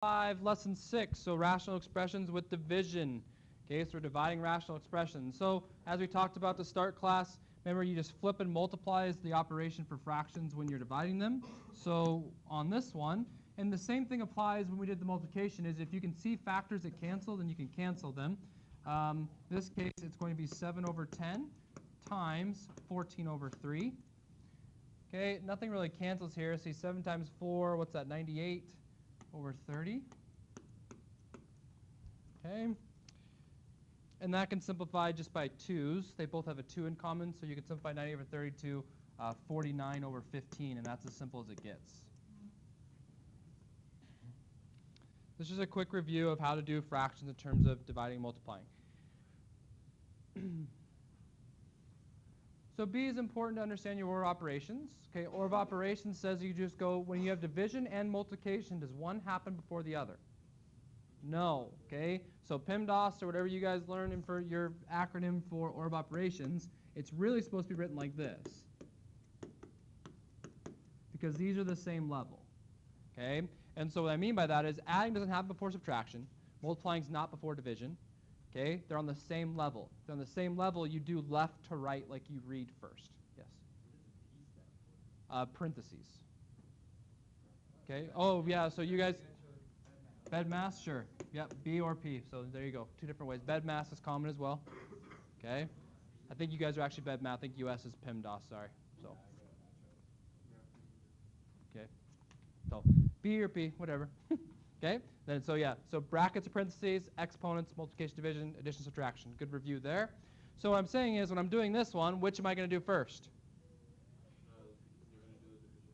5, lesson 6, so rational expressions with division. Okay, so we're dividing rational expressions. So as we talked about to start class, remember you just flip and multiply as the operation for fractions when you're dividing them. So on this one, and the same thing applies when we did the multiplication, is if you can see factors that cancel, then you can cancel them. In this case, it's going to be 7 over 10 times 14 over 3. Okay, nothing really cancels here. See, 7 times 4, what's that, 98 over 30. Okay, and that can simplify just by 2's. They both have a 2 in common, so you can simplify 90 over 30 to 49 over 15, and that's as simple as it gets. This is a quick review of how to do fractions in terms of dividing and multiplying. So B is important to understand your order of operations. Okay, order of operations says you just go, when you have division and multiplication, does one happen before the other? No, okay? So PEMDAS or whatever you guys learn in for your acronym for order of operations, it's really supposed to be written like this, because these are the same level, okay? And so what I mean by that is adding doesn't happen before subtraction, multiplying is not before division, okay? They're on the same level. If they're on the same level, you do left to right like you read first. Yes? Parentheses. Okay. Oh, yeah, so you guys, bed mass, sure. Yep, B or P. So there you go. Two different ways. Bed mass is common as well. Okay. I think you guys are actually bed math. I think US is PEMDAS, sorry. So. Okay. So B or P, whatever. Okay. Then so yeah. So brackets or parentheses, exponents, multiplication, division, addition, subtraction. Good review there. So what I'm saying is when I'm doing this one, which am I going to do first?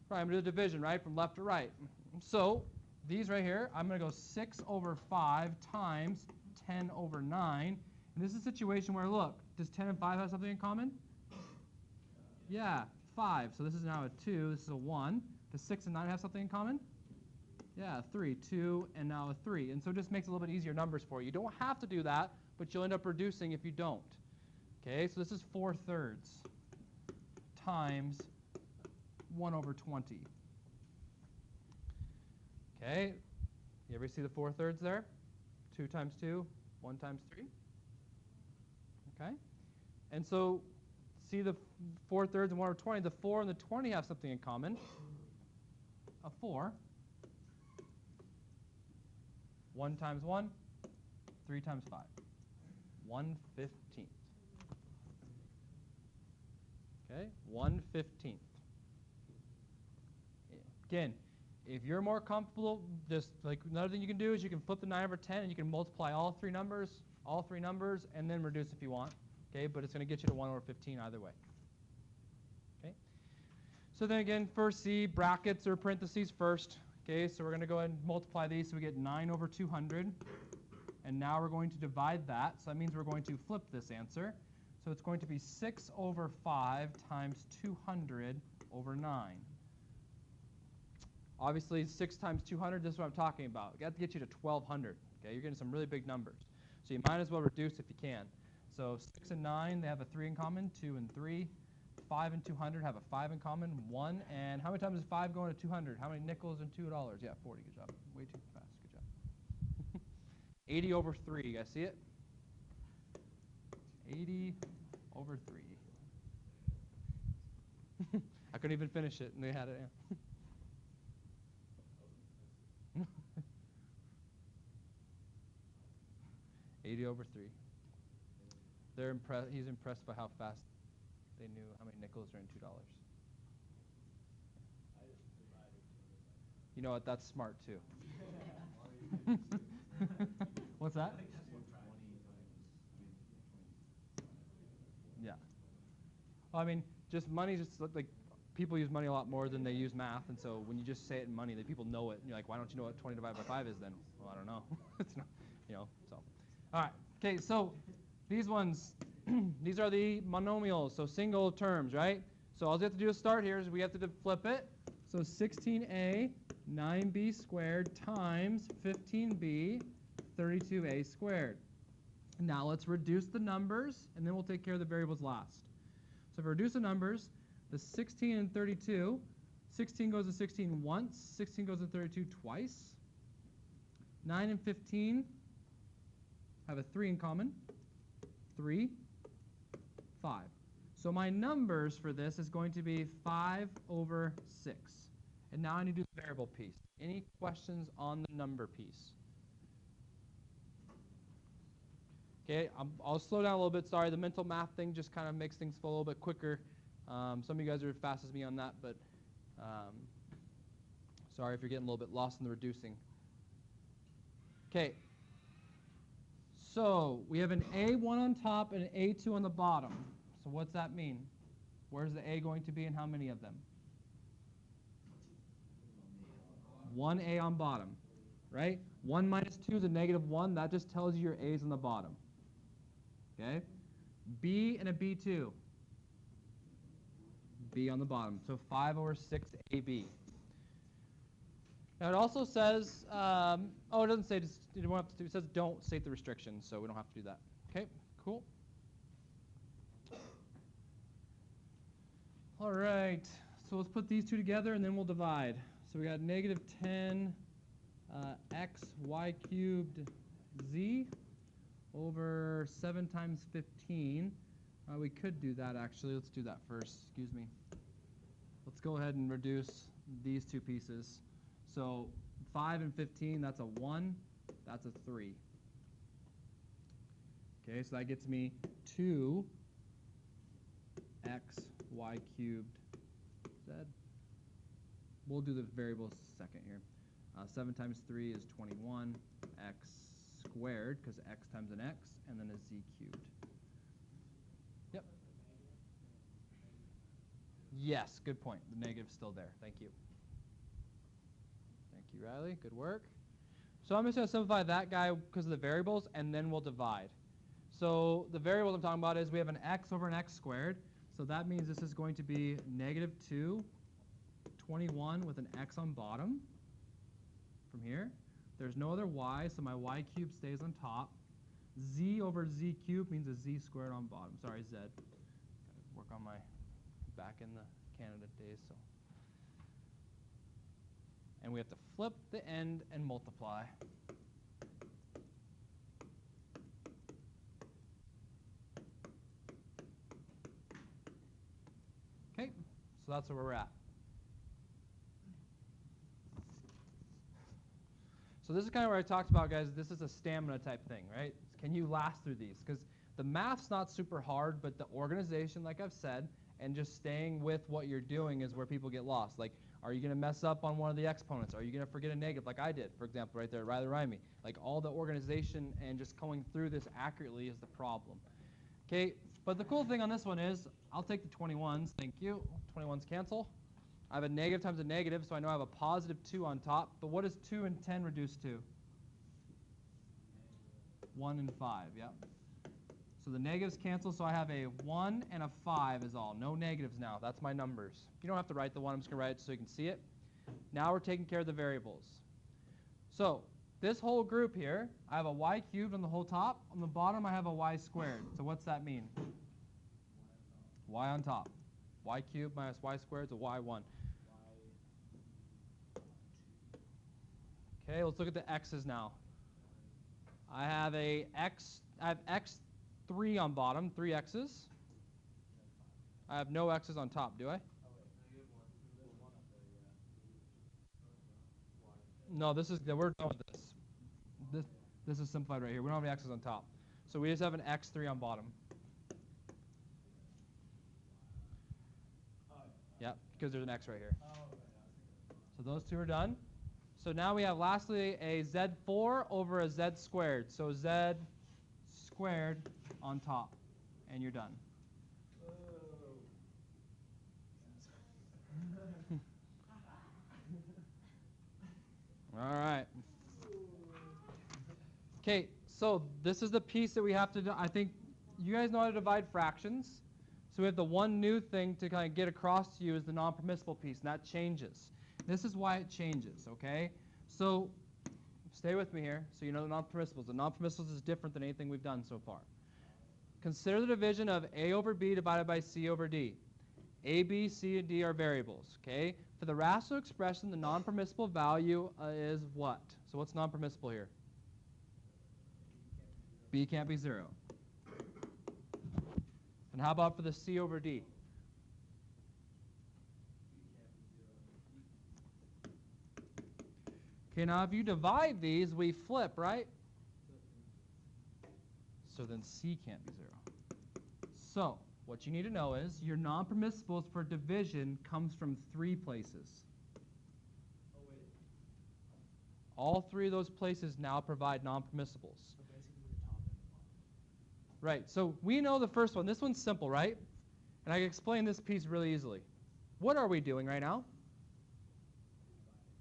Right, I'm going to do the division, right, from left to right. So these right here, I'm going to go 6 over 5 times 10 over 9. And this is a situation where, look, does 10 and 5 have something in common? Yeah, 5. So this is now a 2. This is a 1. Does 6 and 9 have something in common? Yeah, 3. 2 and now a 3. And so it just makes it a little bit easier numbers for you. You don't have to do that, but you'll end up reducing if you don't. Okay, so this is 4/3 times 1 over 20. Okay, you ever see the 4/3 there? 2 times 2, 1 times 3. Okay, and so see the 4/3 and 1 over 20. The 4 and the 20 have something in common. A 4. 1 times 1, 3 times 5. 1/15. Okay, 1/15. Again, if you're more comfortable, just like another thing you can do is you can flip the 9 over 10 and you can multiply all three numbers, and then reduce if you want. Okay, but it's going to get you to 1 over 15 either way. Okay. So then again, for C, brackets or parentheses first. Okay, so we're going to go ahead and multiply these so we get 9 over 200. And now we're going to divide that. So that means we're going to flip this answer. So it's going to be 6 over 5 times 200 over 9. Obviously, 6 times 200, this is what I'm talking about. We got to get you to 1,200. Okay, you're getting some really big numbers. So you might as well reduce if you can. So 6 and 9, they have a 3 in common, 2 and 3. 5 and 200 have a 5 in common, 1. And how many times is 5 going to 200? How many nickels and $2? Yeah, 40. Good job. Way too fast. Good job. 80 over 3. You guys see it? 80 over 3. I couldn't even finish it, and they had it. Yeah. 80 over 3. They're impressed. He's impressed by how fast they knew how many nickels are in $2. You know what? That's smart too. What's that? Yeah. Well, I mean, just money. Just like people use money a lot more than they use math, and so when you just say it in money, then people know it. And you're like, why don't you know what 20 divided by 5 is then? Well, I don't know. It's not, so. All right. Okay. So these ones, these are the monomials, so single terms, right? So all you have to do to start here is we have to flip it. So 16a 9b squared times 15b 32a squared. Now let's reduce the numbers, and then we'll take care of the variables last. So if we reduce the numbers, the 16 and 32, 16 goes to 16 once, 16 goes to 32 twice. 9 and 15 have a 3 in common. 3, 5. So my numbers for this is going to be 5 over 6. And now I need to do the variable piece. Any questions on the number piece? Okay, I'll slow down a little bit. Sorry, the mental math thing just kind of makes things flow a little bit quicker. Some of you guys are as fast as me on that, but sorry if you're getting a little bit lost in the reducing. Okay, so we have an A1 on top and an A2 on the bottom. So what's that mean? Where's the A going to be and how many of them? 1 A on bottom, right? 1 minus 2 is a -1. That just tells you your A's on the bottom. Okay? B and a B2. B on the bottom. So 5 over 6 AB. Now it also says, it doesn't say, you don't have to, it says don't state the restrictions, so we don't have to do that. Okay, cool. All right, so let's put these two together and then we'll divide. So we got -10 x y cubed z over 7 times 15. We could do that actually. Let's do that first. Excuse me. Let's go ahead and reduce these two pieces. So 5 and 15, that's a 1. That's a 3. Okay, so that gets me 2 x y cubed z. We'll do the variables second here. 7 times 3 is 21 x squared, because x times an x, and then a z cubed. Yep. Yes, good point. The negative's still there. Thank you. Thank you, Riley. Good work. So I'm just going to simplify that guy because of the variables, and then we'll divide. So the variables I'm talking about is we have an x over an x squared. So that means this is going to be -2, 21 with an x on bottom from here. There's no other y, so my y cubed stays on top. Z over z cubed means a z squared on bottom. Sorry, z. Gotta work on my back in the Canada days. So, and we have to flip the end and multiply. Okay, so that's where we're at. So this is kind of where I talked about, guys, this is a stamina type thing, right? Can you last through these? Because the math's not super hard, but the organization, like I've said, and just staying with what you're doing is where people get lost. Like, are you going to mess up on one of the exponents? Are you going to forget a negative like I did, for example, right there, Riley Rimey? Like, all the organization and just going through this accurately is the problem. Okay, but the cool thing on this one is I'll take the 21s. Thank you. 21s cancel. I have a negative times a negative, so I know I have a +2 on top. But what does 2 and 10 reduce to? 1 and 5, yep. So the negatives cancel, so I have a 1 and a 5 is all. No negatives now. That's my numbers. You don't have to write the 1. I'm just going to write it so you can see it. Now we're taking care of the variables. So this whole group here, I have a y cubed on the whole top. On the bottom, I have a y squared. So what's that mean? Y on top. Y cubed minus y squared is a y1. Okay, let's look at the x's now. I have x3 on bottom, 3 x's. I have no x's on top, do I? No, we're done with this. This is simplified right here. We don't have any x's on top. So we just have an x3 on bottom. Yeah, because there's an x right here. So those two are done. So now we have lastly a z4 over a z squared. So z squared on top. And you're done. All right. Okay, so this is the piece that we have to do. I think you guys know how to divide fractions. So we have the one new thing to kind of get across to you is the non-permissible piece, and that changes. This is why it changes, okay? So stay with me here so you know the non-permissibles. The non-permissibles is different than anything we've done so far. Consider the division of A over B divided by C over D. A, B, C, and D are variables, okay? For the rational expression, the non-permissible value is what? So what's non-permissible here? B can't be 0. And how about for the C over D? Okay, now if you divide these, we flip, right? So then C can't be 0. So what you need to know is your non-permissibles for division comes from 3 places. All 3 of those places now provide non-permissibles. Right, so we know the first one. This one's simple, right? And I can explain this piece really easily. What are we doing right now?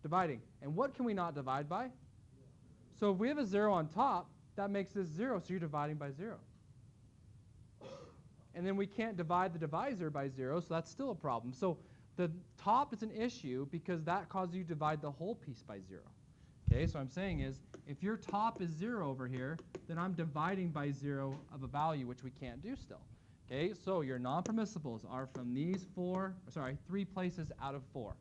Dividing. And what can we not divide by? So if we have a 0 on top, that makes this 0, so you're dividing by 0. And then we can't divide the divisor by 0, so that's still a problem. So the top is an issue because that causes you to divide the whole piece by 0. Okay, so what I'm saying is, if your top is 0 over here, then I'm dividing by 0 of a value, which we can't do still. Okay, so your non-permissibles are from these 3 places out of 4.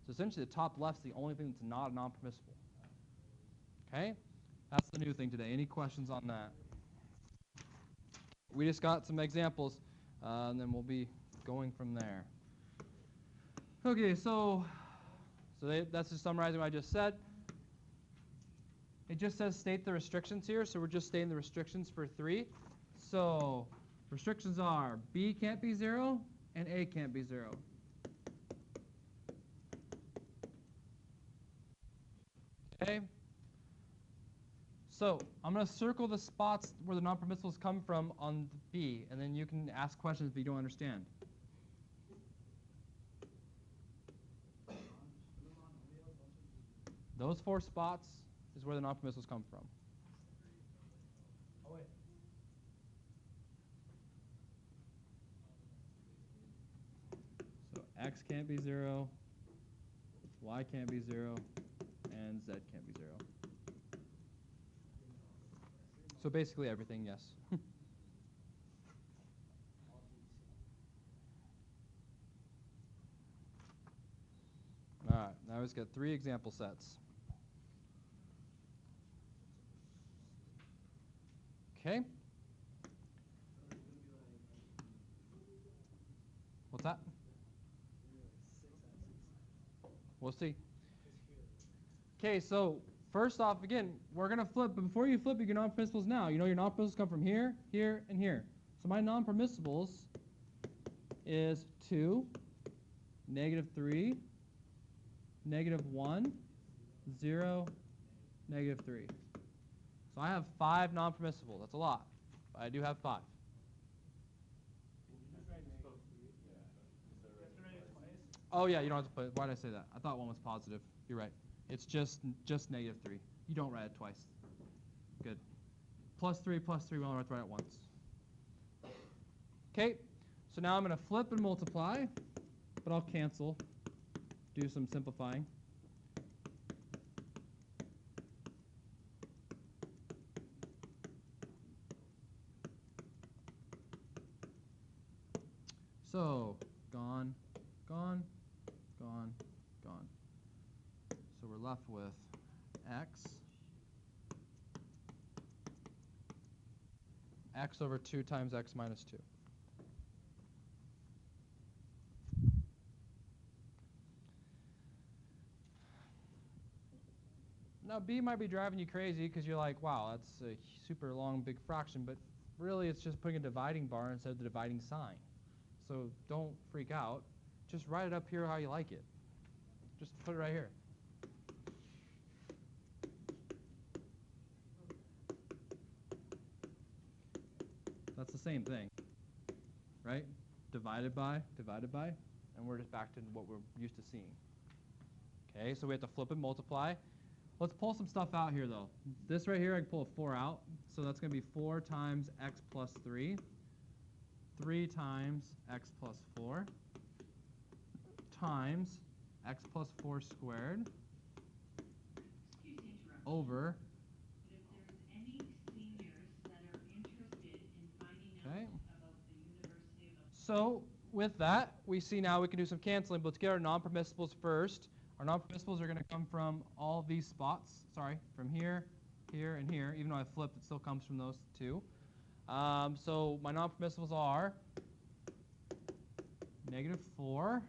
So essentially the top left's the only thing that's not a non-permissible. Okay, that's the new thing today. Any questions on that? We just got some examples, and then we'll be going from there. Okay, so that's just summarizing what I just said. It just says state the restrictions here, so we're just stating the restrictions for 3. So restrictions are B can't be 0 and A can't be 0. Okay? So I'm going to circle the spots where the non-permissibles come from on B, and then you can ask questions if you don't understand. Those 4 spots is where the non-permissibles come from. So X can't be 0, Y can't be 0, and Z can't be 0. So basically everything, yes. All right, now we've got 3 example sets. Okay. What's that? We'll see. Okay, so first off, again, we're going to flip. But before you flip your non-permissibles now, you know your non-permissibles come from here, here, and here. So my non-permissibles is 2, -3, -1, 0, -3. So I have 5 non-permissibles. That's a lot, but I do have 5. Oh yeah, you don't have to put it. Why did I say that? I thought one was positive. You're right. It's just -3. You don't write it twice. Good. +3, +3, we only have to write it once. Okay, so now I'm going to flip and multiply, but I'll cancel, do some simplifying. So, gone, gone, gone, gone. So we're left with x over 2 times x minus 2. Now, b might be driving you crazy because you're like, wow, that's a super long, big fraction, but really it's just putting a dividing bar instead of the dividing sign. So don't freak out. Just write it up here how you like it. Just put it right here. That's the same thing, right? Divided by, and we're just back to what we're used to seeing. Okay, so we have to flip and multiply. Let's pull some stuff out here, though. This right here, I can pull a 4 out. So that's going to be 4 times x plus 3. 3 times x plus 4 times x plus 4 squared over. If there's any seniors that are interested in finding out about the University of So with that, we see now we can do some canceling, but let's get our non-permissibles first. Our non-permissibles are going to come from all these spots. Sorry, from here, here, and here. Even though I flipped, it still comes from those two. So my non-permissibles are -4,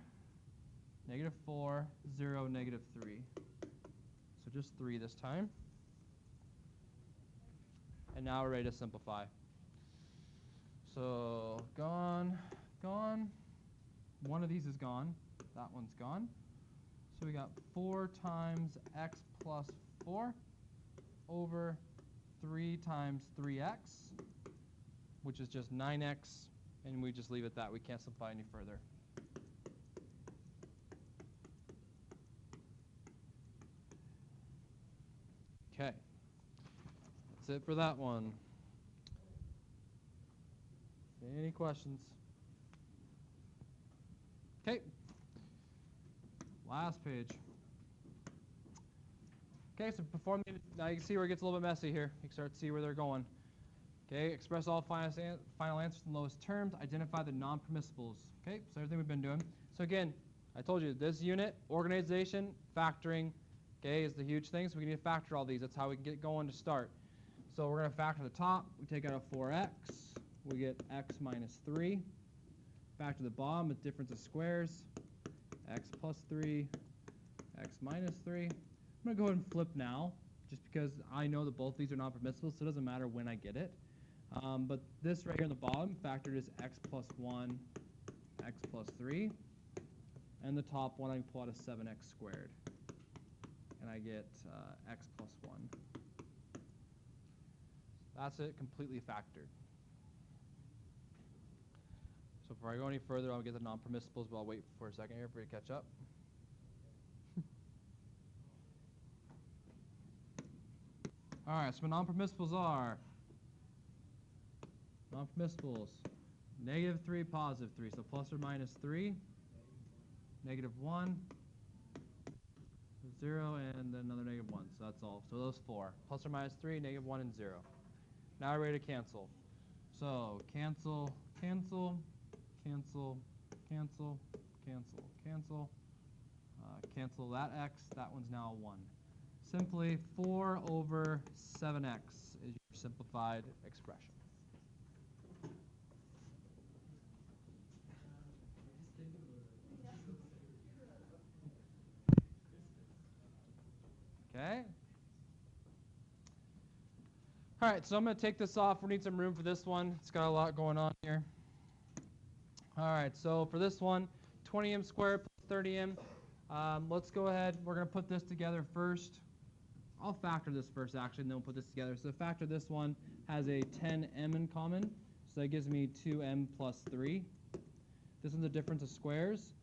-4, 0, -3. So just 3 this time. And now we're ready to simplify. So gone, gone. One of these is gone. That one's gone. So we got 4 times x plus 4 over 3 times 3x, which is just 9x, and we just leave it at that. We can't simplify any further. Okay, that's it for that one. Any questions? Okay, last page. Okay, so perform. Now you can see where it gets a little bit messy here. You can start to see where they're going. Okay, express all final answers in lowest terms. Identify the non-permissibles. Okay, so everything we've been doing. So again, I told you this unit, organization, factoring, okay, is the huge thing. So we need to factor all these. That's how we can get going to start. So we're going to factor the top. We take out a 4x. We get x minus 3. Factor the bottom with difference of squares. X plus 3, x minus 3. I'm going to go ahead and flip now, just because I know that both these are non-permissible, so it doesn't matter when I get it. But this right here on the bottom factored is x plus 1, x plus 3. And the top one, I can pull out a 7x squared. And I get x plus 1. That's it, completely factored. So before I go any further, I'll get the non-permissibles, but I'll wait for a second here for you to catch up. All right, so my non-permissibles are non-permissibles, -3, +3. So plus or minus 3, -1, 0, and then another -1. So that's all. So those 4. Plus or minus 3, -1, and 0. Now we're ready to cancel. So cancel, cancel, cancel, cancel, cancel, cancel. Cancel that x. That one's now a 1. Simply 4 over 7x is your simplified expression. Okay. All right, so I'm going to take this off. We need some room for this one. It's got a lot going on here. All right, so for this one, 20m squared plus 30m. Let's go ahead. We're going to put this together first. I'll factor this first, actually, and then we'll put this together. So factor this one has a 10m in common. So that gives me 2m plus 3. This one's a difference of squares.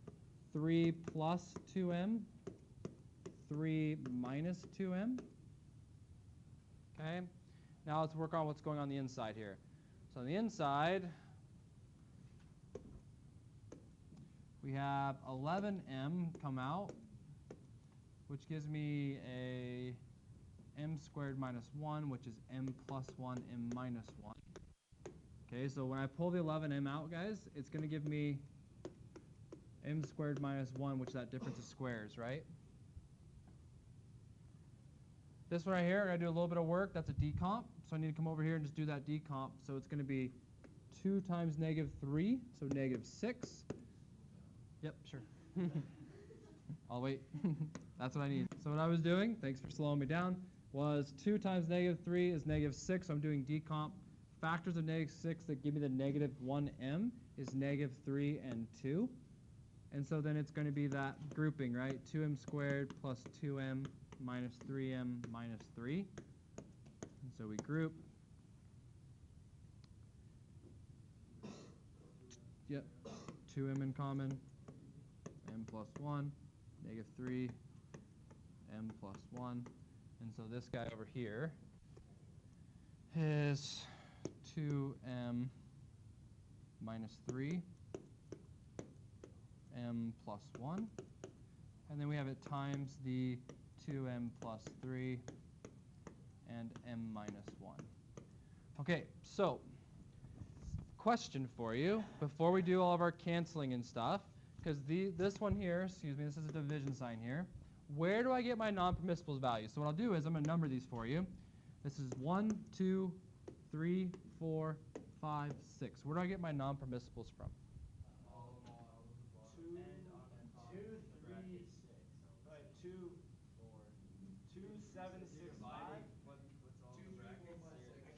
3 plus 2m. 3 minus 2m. Okay. Now let's work on what's going on the inside here. So on the inside, we have 11m come out, which gives me a m squared minus 1, which is m plus 1, m minus 1. Okay, so when I pull the 11m out, guys, it's going to give me m squared minus 1, which is that difference of squares, right? This one right here, I'm going to do a little bit of work. That's a decomp. So I need to come over here and just do that decomp. So it's going to be 2 times -3, so -6. Yep, sure. I'll wait. That's what I need. So what I was doing, thanks for slowing me down, was 2 times -3 is -6. So I'm doing decomp. Factors of -6 that give me the -1m is -3 and 2. And so then it's going to be that grouping, right? 2m squared plus 2m minus 3m minus 3. And so we group. Yep, 2m in common, m plus 1, -3, m plus 1. And so this guy over here is 2m minus 3, m plus 1. And then we have it times the 2m plus 3 and m minus 1. Okay, so question for you before we do all of our canceling and stuff, because this one here, excuse me, this is a division sign here. Where do I get my non-permissibles value? So what I'll do is I'm going to number these for you. This is 1, 2, 3, 4, 5, 6. Where do I get my non-permissibles from? 2, 7, 6, 5. I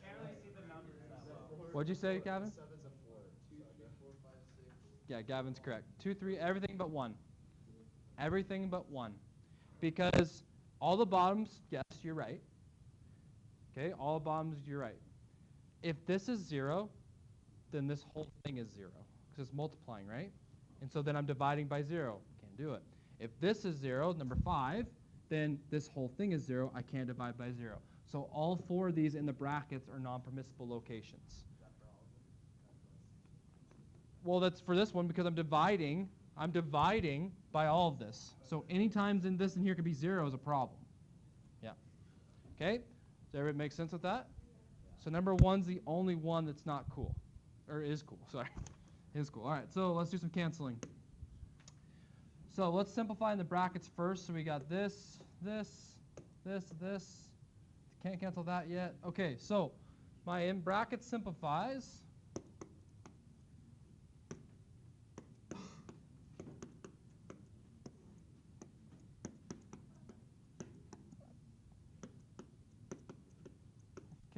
can't really see the numbers that well. What'd you say, Gavin? 7's a 4. 2, 3, 4, 5, 6. Yeah, Gavin's correct. 2, 3, everything but 1. Everything but 1. Because all the bottoms, yes, you're right. Okay, all the bottoms, you're right. If this is 0, then this whole thing is 0, because it's multiplying, right? And so then I'm dividing by 0. Can't do it. If this is 0, number 5, then this whole thing is 0. I can't divide by 0. So all 4 of these in the brackets are non-permissible locations. Well, that's for this one because I'm dividing by all of this. So any times in this and here could be 0 is a problem. Yeah. Okay? Does everybody make sense with that? So number 1's the only one that's not cool. Or is cool, sorry. Is cool. All right, so let's do some canceling. So let's simplify in the brackets first. So we got this, this, this, this. Can't cancel that yet. Okay, so my in brackets simplifies.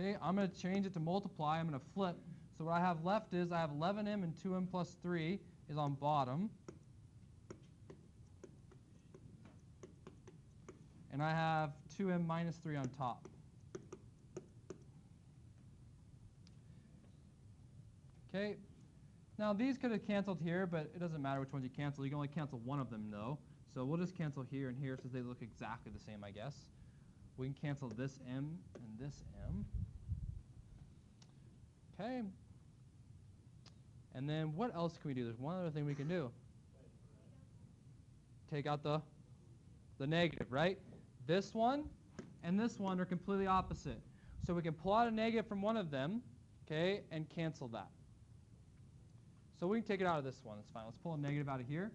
Okay, I'm going to change it to multiply. I'm going to flip. So what I have left is I have 11m and 2m plus 3 is on bottom. And I have 2m minus 3 on top. Okay, now these could have canceled here, but it doesn't matter which ones you cancel. You can only cancel one of them, though. So we'll just cancel here and here since they look exactly the same, I guess. We can cancel this m and this m. Okay. And then what else can we do? There's one other thing we can do. Take out the negative, right? This one and this one are completely opposite. So we can pull out a negative from one of them, okay, and cancel that. So we can take it out of this one. That's fine. Let's pull a negative out of here.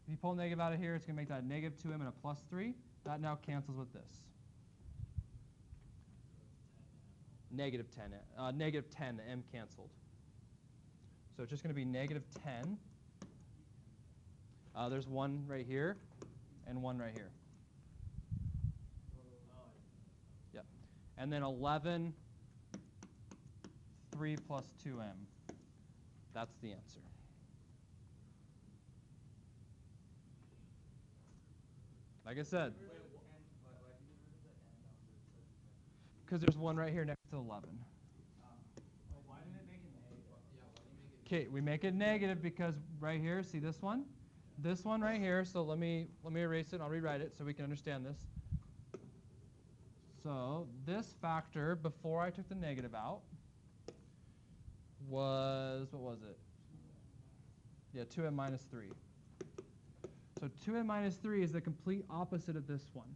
If you pull a negative out of here, it's going to make that a negative 2m and a plus 3. That now cancels with this. Negative 10, m canceled. So it's just going to be negative 10. There's one right here and one right here. Yep. And then 11, 3 plus 2m. That's the answer. Like I said, because there's one right here next to 11. Why did it make it negative? Okay, we make it negative because right here, see this one? This one right here, so let me erase it, I'll rewrite it so we can understand this. So this factor, before I took the negative out, was, what was it? Yeah, 2m minus 3. So 2m minus 3 is the complete opposite of this one.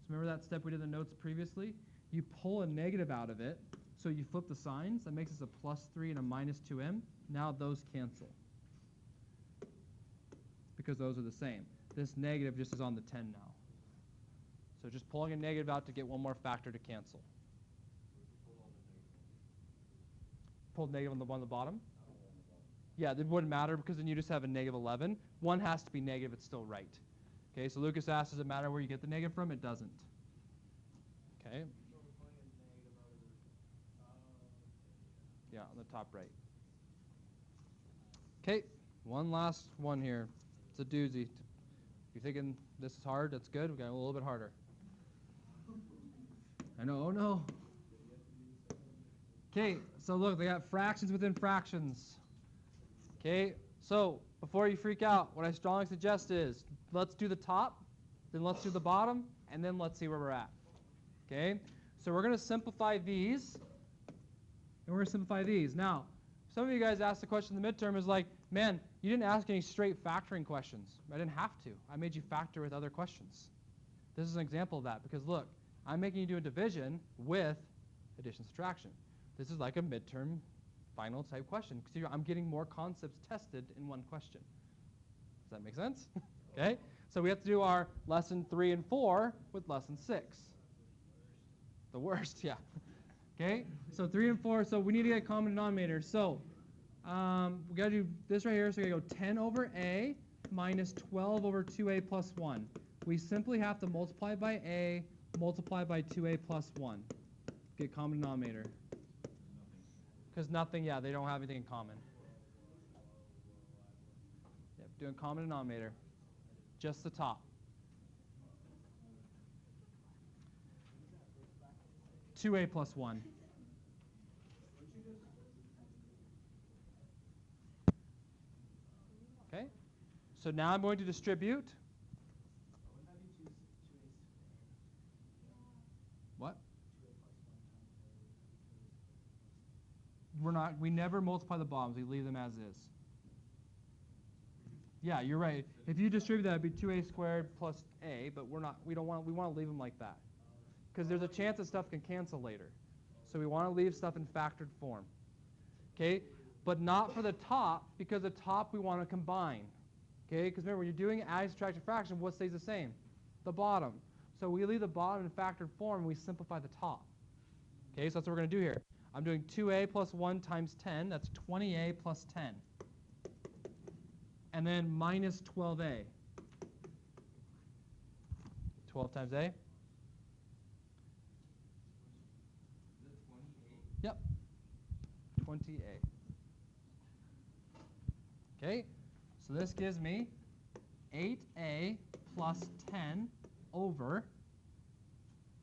So remember that step we did in the notes previously? You pull a negative out of it, so you flip the signs. That makes us a plus 3 and a minus 2m. Now those cancel because those are the same. This negative just is on the 10 now. So just pulling a negative out to get one more factor to cancel. Pull negative on the one on the bottom? Yeah, it wouldn't matter because then you just have a negative 11. One has to be negative, it's still right. Okay, so Lucas asked, does it matter where you get the negative from? It doesn't. Okay. Yeah, on the top right. Okay, one last one here. It's a doozy. If you're thinking this is hard, that's good. We got a little bit harder. I know, oh no. Okay, so look, they got fractions within fractions. Okay, so before you freak out, what I strongly suggest is let's do the top, then let's do the bottom, and then let's see where we're at. Okay, so we're going to simplify these, and we're going to simplify these. Now, some of you guys asked the question in the midterm is like, man, you didn't ask any straight factoring questions. I didn't have to. I made you factor with other questions. This is an example of that because look, I'm making you do a division with addition subtraction. This is like a midterm final type question. So I'm getting more concepts tested in one question. Does that make sense? Okay. So we have to do our lesson 3 and 4 with lesson 6. The worst, yeah. Okay. So 3 and 4. So we need to get a common denominator. So we got to do this right here. So we got to go 10 over a minus 12 over 2a plus 1. We simply have to multiply by a, multiply by 2a plus 1. Get common denominator. Because nothing, yeah, they don't have anything in common. Yep, doing common denominator. Just the top. 2a plus 1. Okay. So now I'm going to distribute. What? We never multiply the bottoms. We leave them as is. Yeah, you're right. If you distribute that, it'd be 2a squared plus a, but we want to leave them like that. Because there's a chance that stuff can cancel later. So we want to leave stuff in factored form. Okay? But not for the top, because the top we want to combine. Okay? Because remember, when you're doing adding, subtraction, fraction, what stays the same? The bottom. So we leave the bottom in factored form and we simplify the top. Okay, so that's what we're going to do here. I'm doing 2a plus 1 times 10. That's 20a plus 10. And then minus 12a. 12 times a. Yep. 20a. Okay, so this gives me 8a plus 10 over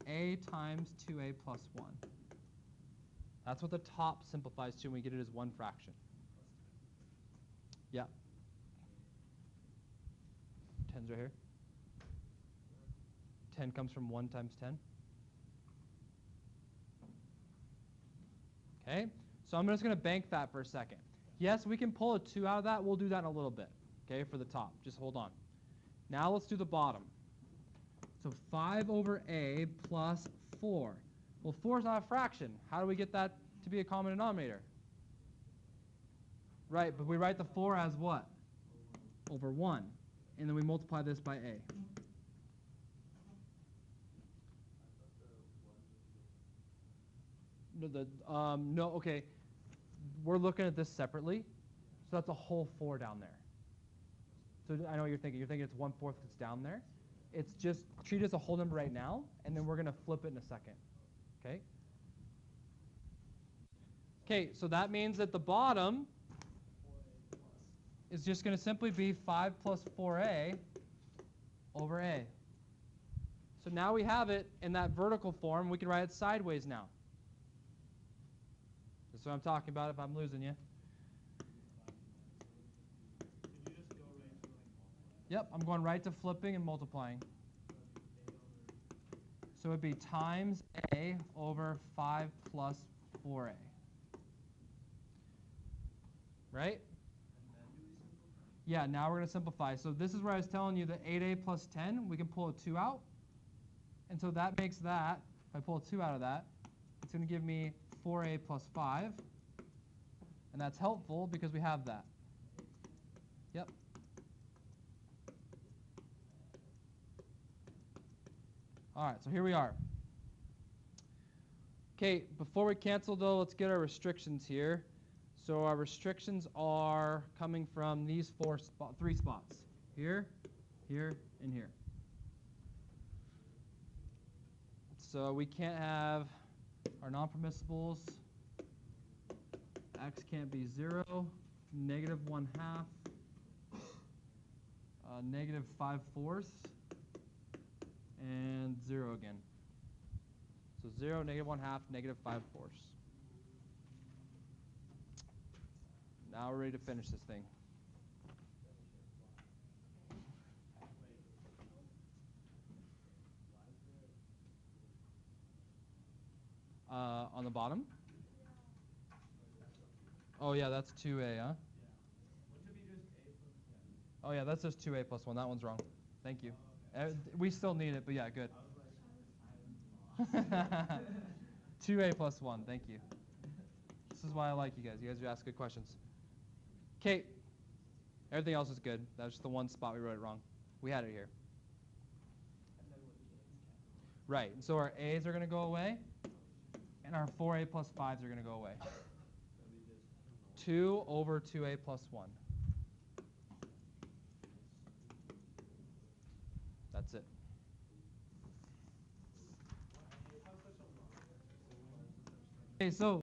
a times 2a plus 1. That's what the top simplifies to when we get it as one fraction. Yeah. 10's right here. 10 comes from 1 times 10. Okay, so I'm just going to bank that for a second. Yes, we can pull a 2 out of that. We'll do that in a little bit, okay, for the top. Just hold on. Now let's do the bottom. So 5 over a plus 4. Well, 4 is not a fraction. How do we get that to be a common denominator? Right, but we write the 4 as what? Over 1. And then we multiply this by a. No, okay. We're looking at this separately. So that's a whole 4 down there. So I know what you're thinking. You're thinking it's 1/4 that's down there. It's just treat it as a whole number right now, and then we're going to flip it in a second. Okay? Okay, so that means that the bottom is just going to simply be 5 plus 4a over a. So now we have it in that vertical form. We can write it sideways now. That's what I'm talking about if I'm losing you. Yep, I'm going right to flipping and multiplying. So it would be times a over 5 plus 4a. Right? Yeah, now we're going to simplify. So this is where I was telling you that 8a plus 10, we can pull a 2 out. And so that makes that, if I pull a 2 out of that, it's going to give me 4a plus 5. And that's helpful because we have that. Yep. All right, so here we are. Okay, before we cancel, though, let's get our restrictions here. So our restrictions are coming from these 3 spots. Here, here, and here. So we can't have our non-permissibles. X can't be 0, negative 1/2, negative 5/4, and 0 again. So 0, negative 1/2, negative 5/4. Now we're ready to finish this thing. On the bottom? Oh, yeah, that's 2a, huh? Oh, yeah, that's just 2a plus 1. That one's wrong. Thank you. We still need it, but yeah, good. 2a plus 1, thank you. This is why I like you guys. You guys ask good questions. Okay. Everything else is good. That's just the one spot we wrote it wrong. We had it here. Right. And so our A's are going to go away, and our 4A plus 5s are going to go away. 2 over 2A plus 1. That's it. Okay, so